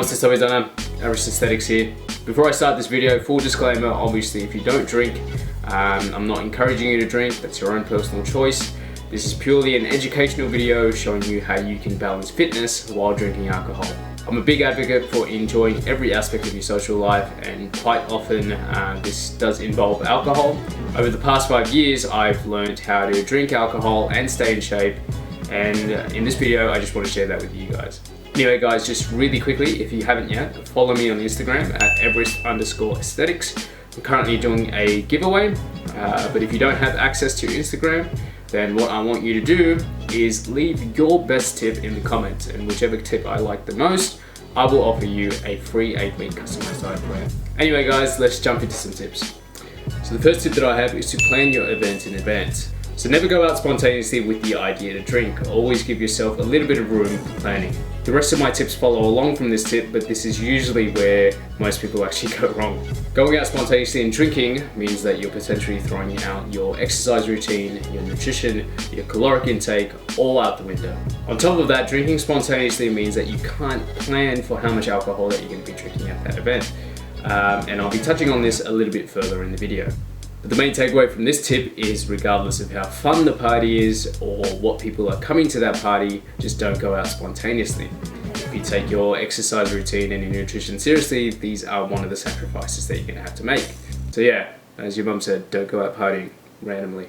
what's this always done? Everest Aesthetics here. Before I start this video, full disclaimer, obviously if you don't drink, I'm not encouraging you to drink, that's your own personal choice. This is purely an educational video showing you how you can balance fitness while drinking alcohol. I'm a big advocate for enjoying every aspect of your social life, and quite often this does involve alcohol. Over the past 5 years, I've learned how to drink alcohol and stay in shape, and in this video I just want to share that with you guys. Anyway guys, just really quickly, if you haven't yet, follow me on Instagram at Everest_aesthetics. I'm currently doing a giveaway, but if you don't have access to Instagram, then what I want you to do is leave your best tip in the comments, and whichever tip I like the most, I will offer you a free 8-week customized diet plan. Anyway guys, let's jump into some tips. So the first tip that I have is to plan your event in advance. So never go out spontaneously with the idea to drink. Always give yourself a little bit of room for planning. The rest of my tips follow along from this tip, but this is usually where most people actually go wrong. Going out spontaneously and drinking means that you're potentially throwing out your exercise routine, your nutrition, your caloric intake, all out the window. On top of that, drinking spontaneously means that you can't plan for how much alcohol that you're going to be drinking at that event. And I'll be touching on this a little bit further in the video. But the main takeaway from this tip is, regardless of how fun the party is or what people are coming to that party, just don't go out spontaneously. If you take your exercise routine and your nutrition seriously, these are one of the sacrifices that you're going to have to make. So yeah, as your mum said, don't go out partying randomly.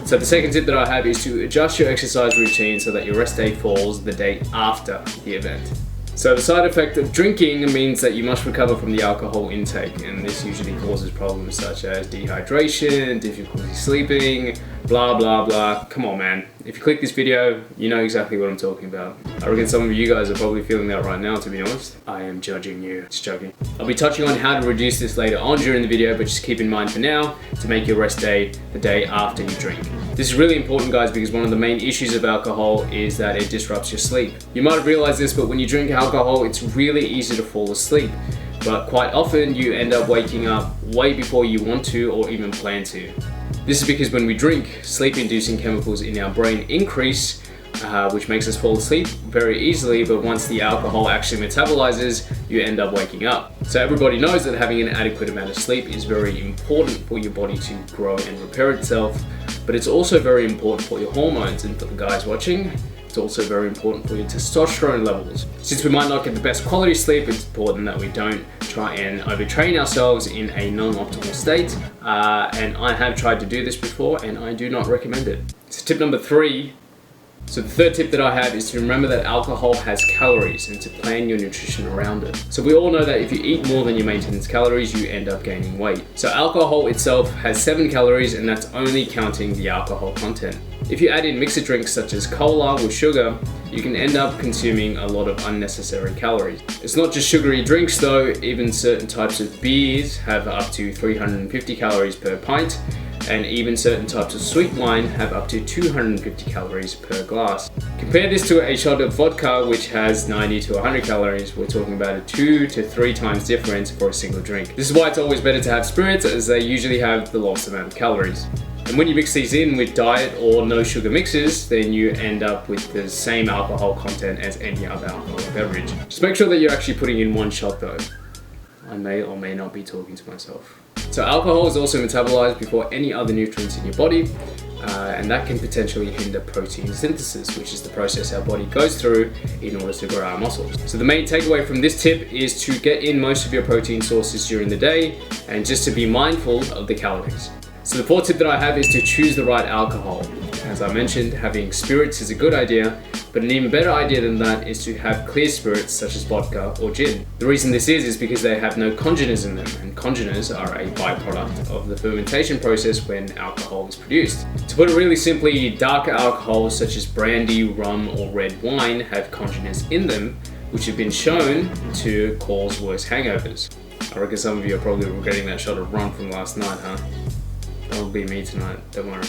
So the second tip that I have is to adjust your exercise routine so that your rest day falls the day after the event. So the side effect of drinking means that you must recover from the alcohol intake, and this usually causes problems such as dehydration, difficulty sleeping, blah blah blah. Come on man, if you click this video, you know exactly what I'm talking about. I reckon some of you guys are probably feeling that right now, to be honest. I am judging you. Just joking. I'll be touching on how to reduce this later on during the video, but just keep in mind for now to make your rest day the day after you drink. This is really important guys, because one of the main issues of alcohol is that it disrupts your sleep. You might have realized this, but when you drink alcohol, it's really easy to fall asleep. But quite often you end up waking up way before you want to or even plan to. This is because when we drink, sleep-inducing chemicals in our brain increase, which makes us fall asleep very easily, but once the alcohol actually metabolizes, you end up waking up. So everybody knows that having an adequate amount of sleep is very important for your body to grow and repair itself, but it's also very important for your hormones, and for the guys watching, it's also very important for your testosterone levels. Since we might not get the best quality sleep, it's important that we don't try and overtrain ourselves in a non-optimal state, and I have tried to do this before and I do not recommend it. So tip number 3. So the third tip that I have is to remember that alcohol has calories and to plan your nutrition around it. So we all know that if you eat more than your maintenance calories, you end up gaining weight. So alcohol itself has 7 calories, and that's only counting the alcohol content. If you add in mixed drinks such as cola with sugar, you can end up consuming a lot of unnecessary calories. It's not just sugary drinks though, even certain types of beers have up to 350 calories per pint, and even certain types of sweet wine have up to 250 calories per glass. Compare this to a shot of vodka, which has 90 to 100 calories. We're talking about a 2 to 3 times difference for a single drink. This is why it's always better to have spirits, as they usually have the lowest amount of calories. And when you mix these in with diet or no sugar mixes, then you end up with the same alcohol content as any other alcoholic beverage. Just make sure that you're actually putting in 1 shot though. I may or may not be talking to myself. So alcohol is also metabolized before any other nutrients in your body, and that can potentially hinder protein synthesis, which is the process our body goes through in order to grow our muscles. So the main takeaway from this tip is to get in most of your protein sources during the day, and just to be mindful of the calories. So the fourth tip that I have is to choose the right alcohol. As I mentioned, having spirits is a good idea, but an even better idea than that is to have clear spirits such as vodka or gin. The reason this is because they have no congeners in them, and congeners are a byproduct of the fermentation process when alcohol is produced. To put it really simply, darker alcohols such as brandy, rum or red wine have congeners in them, which have been shown to cause worse hangovers. I reckon some of you are probably regretting that shot of rum from last night, huh? That'll be me tonight, don't worry.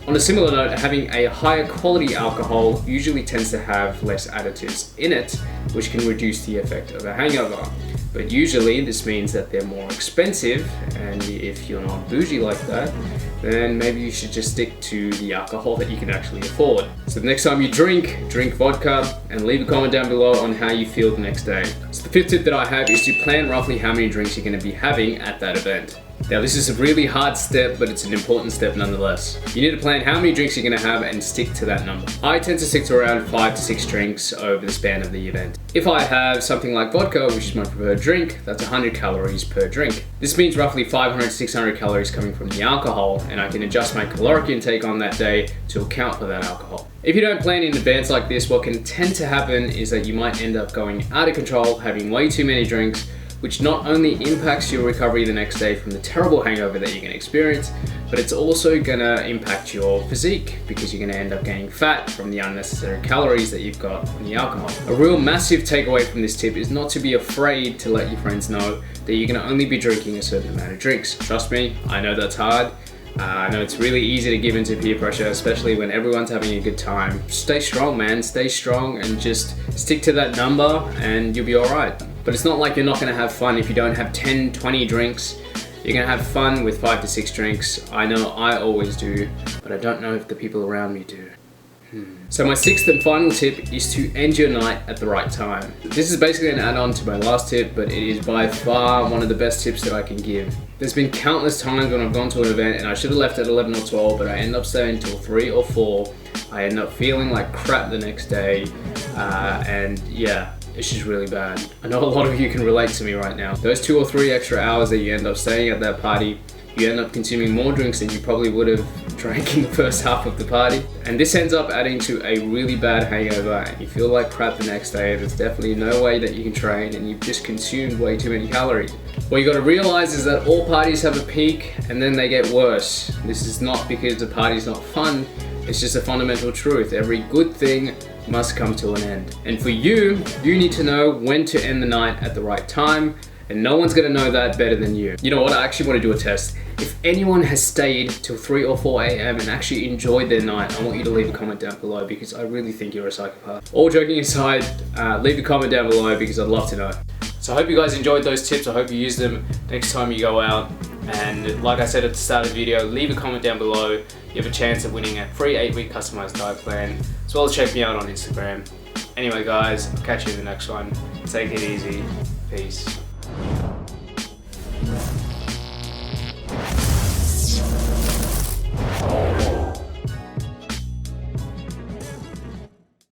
On a similar note, having a higher quality alcohol usually tends to have less additives in it, which can reduce the effect of a hangover. But usually this means that they're more expensive, and if you're not bougie like that, then maybe you should just stick to the alcohol that you can actually afford. So the next time you drink vodka, and leave a comment down below on how you feel the next day. So the fifth tip that I have is to plan roughly how many drinks you're going to be having at that event. Now this is a really hard step, but it's an important step nonetheless. You need to plan how many drinks you're going to have and stick to that number. I tend to stick to around 5 to 6 drinks over the span of the event. If I have something like vodka, which is my preferred drink, that's 100 calories per drink. This means roughly 500 to 600 calories coming from the alcohol, and I can adjust my caloric intake on that day to account for that alcohol. If you don't plan in advance like this, what can tend to happen is that you might end up going out of control, having way too many drinks, which not only impacts your recovery the next day from the terrible hangover that you're going to experience, but it's also going to impact your physique because you're going to end up gaining fat from the unnecessary calories that you've got from the alcohol. A real massive takeaway from this tip is not to be afraid to let your friends know that you're going to only be drinking a certain amount of drinks. Trust me, I know that's hard. I know it's really easy to give into peer pressure, especially when everyone's having a good time. Stay strong, man. Stay strong and just stick to that number and you'll be alright. But it's not like you're not going to have fun if you don't have 10, 20 drinks. You're going to have fun with 5 to 6 drinks. I know I always do, but I don't know if the people around me do. So my sixth and final tip is to end your night at the right time. This is basically an add-on to my last tip, but it is by far one of the best tips that I can give. There's been countless times when I've gone to an event and I should have left at 11 or 12, but I end up staying until 3 or 4. I end up feeling like crap the next day, and yeah, it's just really bad. I know a lot of you can relate to me right now. Those 2 or 3 extra hours that you end up staying at that party, you end up consuming more drinks than you probably would have drank in the first half of the party. And this ends up adding to a really bad hangover and you feel like crap the next day. There's definitely no way that you can train and you've just consumed way too many calories. What you gotta realize is that all parties have a peak and then they get worse. This is not because the party's not fun, it's just a fundamental truth. Every good thing must come to an end. And for you need to know when to end the night at the right time, and no one's gonna know that better than you. You know what, I actually wanna do a test. If anyone has stayed till 3 or 4 a.m. and actually enjoyed their night, I want you to leave a comment down below because I really think you're a psychopath. All joking aside, leave a comment down below because I'd love to know. So I hope you guys enjoyed those tips. I hope you use them next time you go out. And like I said at the start of the video, leave a comment down below. You have a chance of winning a free 8-week customized diet plan, as well as check me out on Instagram. Anyway guys, I'll catch you in the next one. Take it easy. Peace.